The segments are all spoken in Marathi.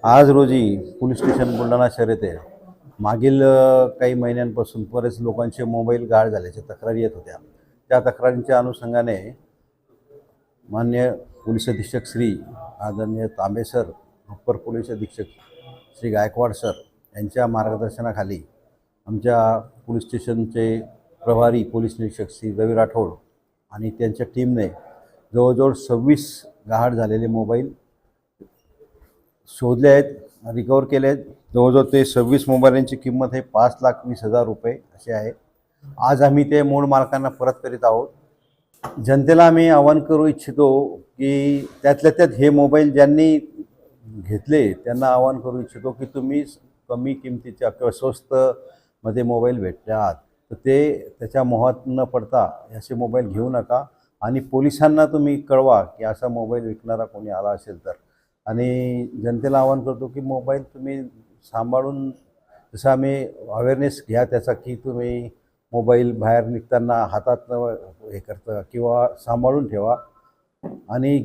आज रोजी पोलीस स्टेशन बुलढाणा शहर येथे मागील काही महिन्यांपासून बरेच लोकांचे मोबाईल गाढ झाल्याच्या तक्रारी येत होत्या। त्या तक्रारींच्या अनुषंगाने मान्य पोलीस अधीक्षक श्री आदरणीय तांबे सर, अप्पर पोलीस अधीक्षक श्री गायकवाड सर यांच्या मार्गदर्शनाखाली आमच्या पोलीस स्टेशनचे प्रभारी पोलीस निरीक्षक श्री रवी राठोड आणि त्यांच्या टीमने जवळजवळ 26 गहाळ झालेले मोबाईल शोधले आहेत, रिकवर केले आहेत। जवळजवळ ते 26 मोबाईलांची किंमत आहे 5,20,000 रुपये अशी आहे। आज आम्ही ते मूळ मालकांना परत करीत आहोत। जनतेला आम्ही आवाहन करू इच्छितो की त्यातल्या त्यात हे मोबाईल ज्यांनी घेतले त्यांना आवाहन करू इच्छितो की तुम्ही कमी किमतीच्या किंवा स्वस्तमध्ये मोबाईल भेटतात तर ते त्याच्या मोहात न पडता असे मोबाईल घेऊ नका आणि पोलिसांना तुम्ही कळवा की असा मोबाईल विकणारा कोणी आला असेल तर। आणि जनतेला आवाहन करतो की मोबाईल तुम्ही सांभाळून, जसं आम्ही अवेअरनेस घ्या त्याचा की तुम्ही मोबाईल बाहेर निघताना हातात हे करता किंवा सांभाळून ठेवा। आणि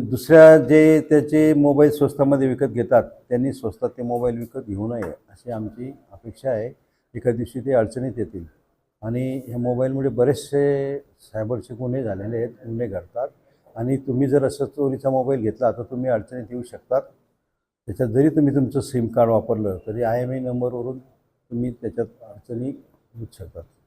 दुसऱ्या जे त्याचे मोबाईल स्वस्तामध्ये विकत घेतात त्यांनी स्वस्तात ते मोबाईल विकत घेऊ नये अशी आमची अपेक्षा आहे। एका दिवशी ते अडचणीत येतील आणि ह्या मोबाईलमुळे बरेचसे सायबरचे गुन्हे झालेले आहेत, गुन्हे घडतात आणि तुम्ही जर असं चोरीचा मोबाईल घेतला तर तुम्ही अडचणीत येऊ शकतात। त्याच्यात जरी तुम्ही तुमचं सिम कार्ड वापरलं तरी IMEI नंबरवरून तुम्ही त्याच्यात अडचणी येऊ शकतात।